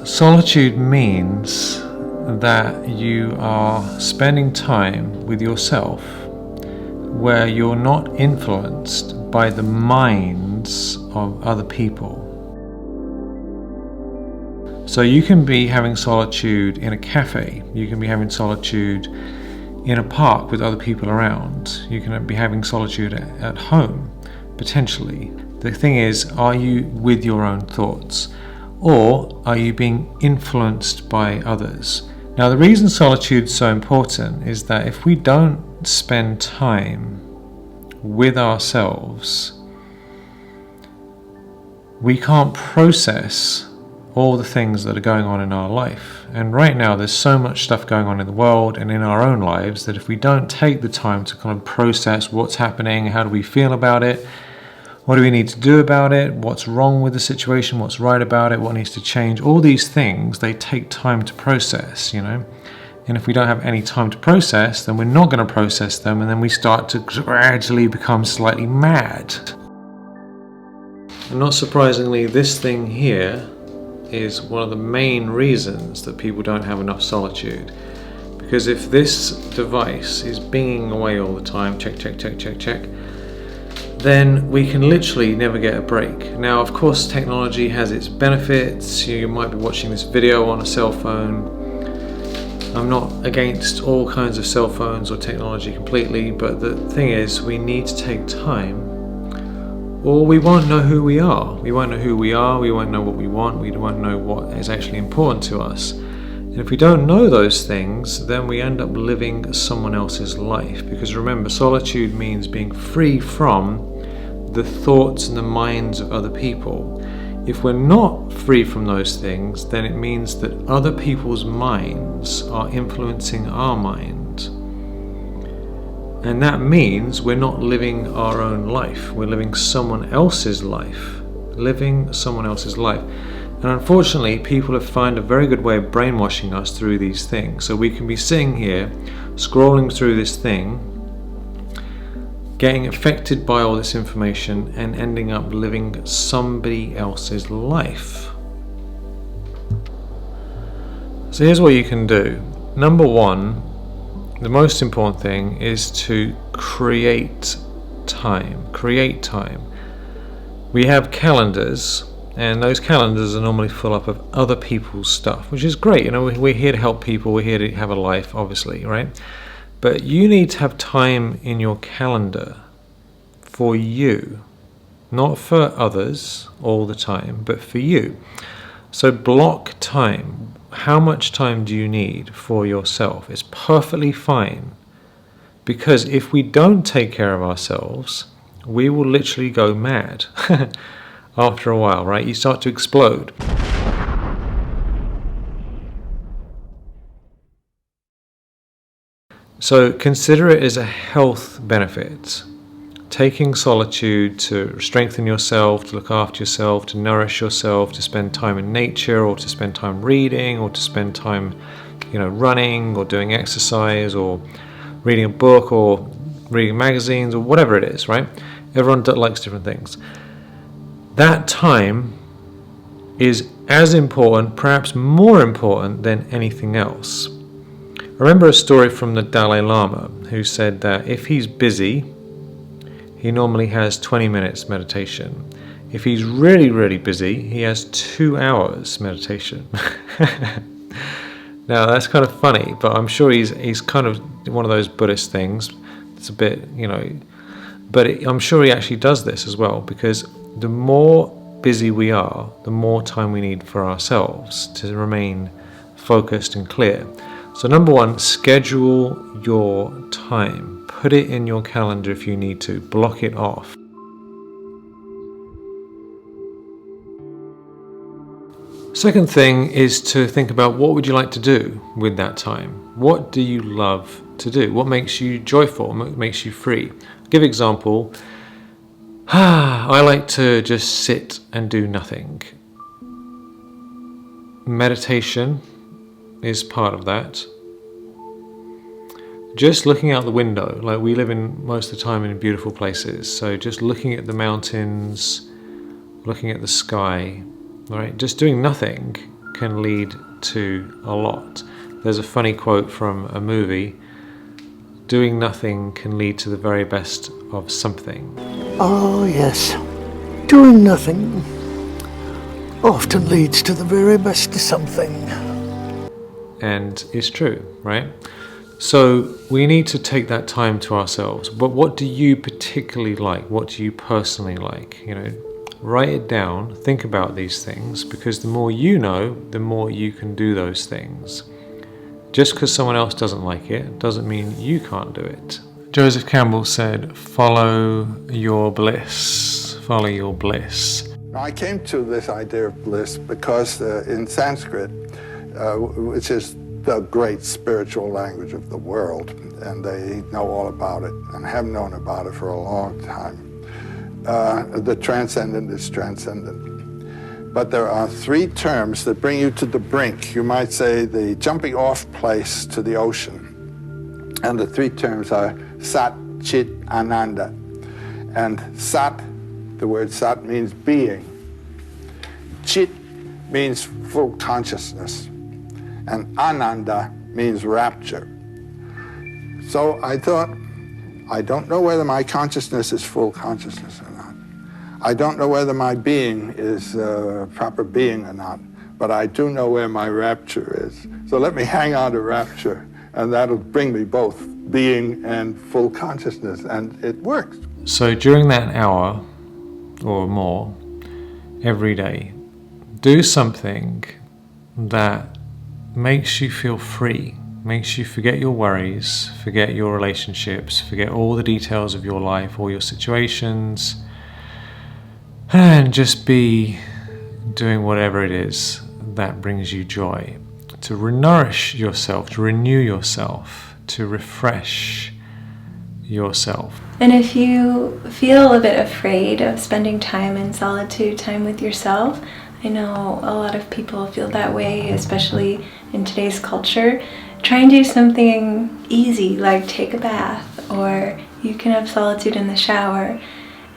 Solitude means that you are spending time with yourself where you're not influenced by the minds of other people. So you can be having solitude in a cafe, you can be having solitude in a park with other people around, you can be having solitude at home, potentially. The thing is, are you with your own thoughts, or are you being influenced by others? Now, the reason solitude is so important is that if we don't spend time with ourselves, we can't process all the things that are going on in our life. And right now there's so much stuff going on in the world and in our own lives that if we don't take the time to kind of process what's happening, how do we feel about it, what do we need to do about it, what's wrong with the situation, what's right about it, what needs to change, all these things, they take time to process, And if we don't have any time to process, then we're not going to process them, and then we start to gradually become slightly mad. And not surprisingly, this thing here is one of the main reasons that people don't have enough solitude. Because if this device is binging away all the time, check, then we can literally never get a break. Now, of course, technology has its benefits. You might be watching this video on a cell phone. I'm not against all kinds of cell phones or technology completely, but the thing is, we need to take time, or we won't know who we are. We won't know who we are, we won't know what we want, we won't know what is actually important to us. And if we don't know those things, then we end up living someone else's life. Because remember, solitude means being free from the thoughts and the minds of other people. If we're not free from those things, then it means that other people's minds are influencing our mind. And that means we're not living our own life. We're living someone else's life. Living someone else's life. And unfortunately, people have found a very good way of brainwashing us through these things. So we can be sitting here, scrolling through this thing, getting affected by all this information, and ending up living somebody else's life. So here's what you can do. Number one, the most important thing is to create time. Create time. We have calendars, and those calendars are normally full up of other people's stuff, which is great. We're here to help people, we're here to have a life, obviously, right? But you need to have time in your calendar for you, not for others all the time, but for you. So block time. How much time do you need for yourself? It's perfectly fine, because if we don't take care of ourselves, we will literally go mad after a while, right? You start to explode. So consider it as a health benefit. Taking solitude to strengthen yourself, to look after yourself, to nourish yourself, to spend time in nature, or to spend time reading, or to spend time, running, or doing exercise, or reading a book, or reading magazines, or whatever it is, right? Everyone likes different things. That time is as important, perhaps more important than anything else. I remember a story from the Dalai Lama, who said that if he's busy, he normally has 20 minutes meditation. If he's really, really busy, he has 2 hours meditation. Now, that's kind of funny, but I'm sure he's kind of one of those Buddhist things. It's a bit, but I'm sure he actually does this as well, because the more busy we are, the more time we need for ourselves to remain focused and clear. So number one, schedule your time. Put it in your calendar if you need to. Block it off. Second thing is to think about, what would you like to do with that time? What do you love to do? What makes you joyful? What makes you free? I'll give an example. I like to just sit and do nothing. Meditation is part of that. Just looking out the window, like we live in most of the time in beautiful places, so just looking at the mountains, looking at the sky, right? Just doing nothing can lead to a lot. There's a funny quote from a movie: doing nothing can lead to the very best of something. Oh, yes. Doing nothing often leads to the very best of something. And it's true, right? So we need to take that time to ourselves. But what do you particularly like? What do you personally like? Write it down, think about these things, because the more you know, the more you can do those things. Just because someone else doesn't like it doesn't mean you can't do it. Joseph Campbell said, follow your bliss. Follow your bliss. I came to this idea of bliss because in Sanskrit, which is the great spiritual language of the world, and they know all about it and have known about it for a long time. The transcendent is transcendent. But there are three terms that bring you to the brink. You might say the jumping off place to the ocean. And the three terms are Sat, Chit, Ananda. And Sat, the word Sat means being. Chit means full consciousness. And Ananda means rapture. So I thought, I don't know whether my consciousness is full consciousness or not. I don't know whether my being is proper being or not, but I do know where my rapture is. So let me hang on to rapture, and that'll bring me both being and full consciousness, and it works. So during that hour or more every day, do something that makes you feel free, makes you forget your worries, forget your relationships, forget all the details of your life, all your situations, and just be doing whatever it is that brings you joy. To nourish yourself, to renew yourself, to refresh yourself. And if you feel a bit afraid of spending time in solitude, time with yourself, I know a lot of people feel that way, especially in today's culture. Try and do something easy, like take a bath, or you can have solitude in the shower.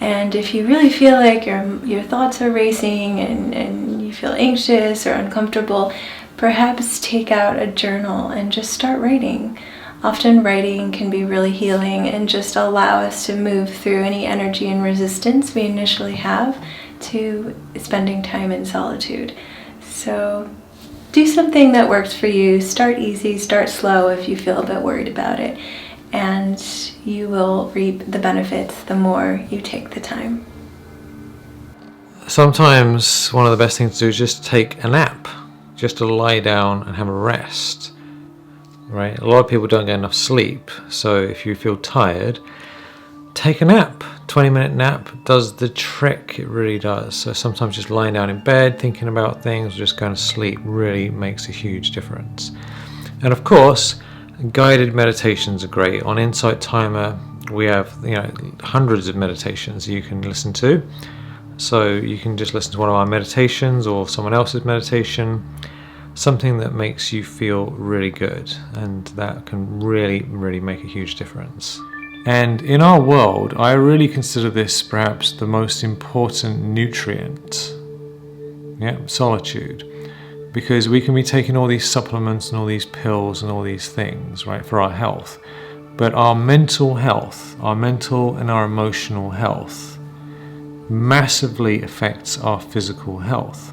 And if you really feel like your thoughts are racing and you feel anxious or uncomfortable, perhaps take out a journal and just start writing. Often writing can be really healing and just allow us to move through any energy and resistance we initially have to spending time in solitude. So do something that works for you. Start easy, start slow if you feel a bit worried about it, and you will reap the benefits the more you take the time. Sometimes one of the best things to do is just take a nap, just to lie down and have a rest, right? A lot of people don't get enough sleep, so if you feel tired, take a nap. 20-minute nap does the trick, it really does. So sometimes just lying down in bed, thinking about things, just going to sleep really makes a huge difference. And of course, guided meditations are great. On Insight Timer, we have hundreds of meditations you can listen to. So you can just listen to one of our meditations or someone else's meditation, something that makes you feel really good, and that can really, really make a huge difference. And in our world, I really consider this perhaps the most important nutrient, solitude. Because we can be taking all these supplements and all these pills and all these things, right, for our health. But our mental health, our mental and our emotional health massively affects our physical health.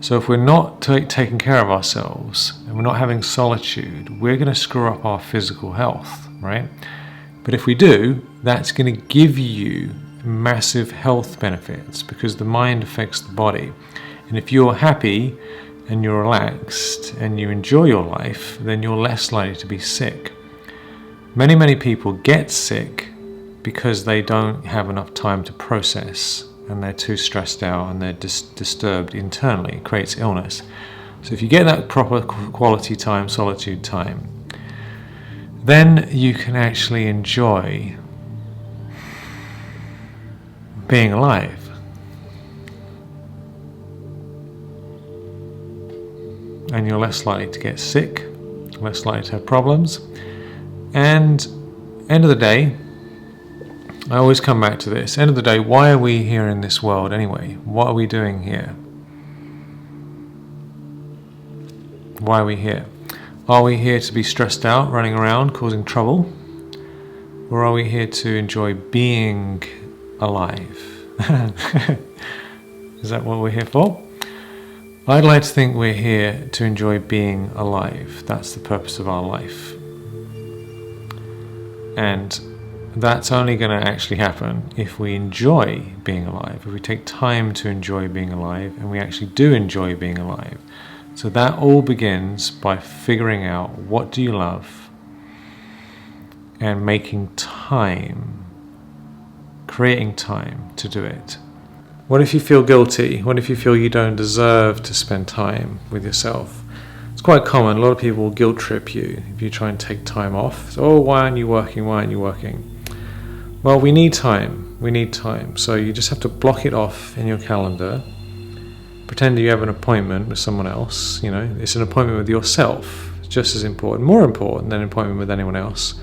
So if we're not taking care of ourselves and we're not having solitude, we're going to screw up our physical health, right? But if we do, that's going to give you massive health benefits because the mind affects the body. And if you're happy and you're relaxed and you enjoy your life, then you're less likely to be sick. Many people get sick because they don't have enough time to process and they're too stressed out and they're disturbed internally. It creates illness. So if you get that proper quality time, solitude time, then you can actually enjoy being alive. And you're less likely to get sick, less likely to have problems. And end of the day, I always come back to this. End of the day, why are we here in this world anyway? What are we doing here? Why are we here? Are we here to be stressed out, running around, causing trouble? Or are we here to enjoy being alive? Is that what we're here for? I'd like to think we're here to enjoy being alive. That's the purpose of our life. And that's only going to actually happen if we enjoy being alive, if we take time to enjoy being alive, and we actually do enjoy being alive. So that all begins by figuring out what do you love and making time, creating time to do it. What if you feel guilty? What if you feel you don't deserve to spend time with yourself? It's quite common. A lot of people will guilt trip you if you try and take time off. So, oh, why aren't you working? Why aren't you working? Well, we need time. We need time. So you just have to block it off in your calendar. Pretend you have an appointment with someone else. You know, it's an appointment with yourself. It's just as important, more important than an appointment with anyone else.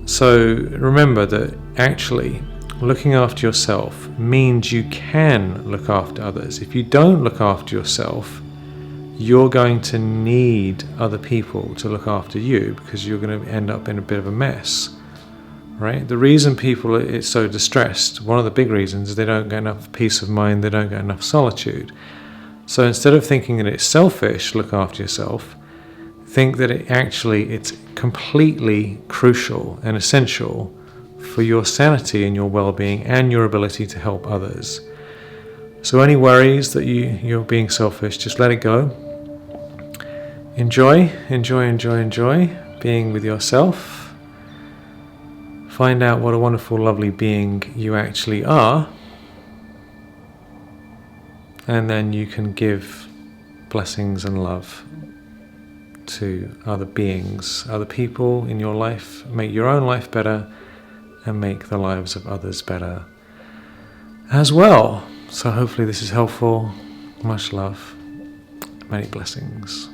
So remember that actually looking after yourself means you can look after others. If you don't look after yourself, you're going to need other people to look after you, because you're going to end up in a bit of a mess, right? The reason people are so distressed, one of the big reasons, is they don't get enough peace of mind, they don't get enough solitude. So instead of thinking that it's selfish to look after yourself, think that it's completely crucial and essential for your sanity and your well-being and your ability to help others. So any worries that you're being selfish, just let it go. Enjoy being with yourself. Find out what a wonderful, lovely being you actually are. And then you can give blessings and love to other beings, other people in your life. Make your own life better and make the lives of others better as well. So hopefully this is helpful. Much love. Many blessings.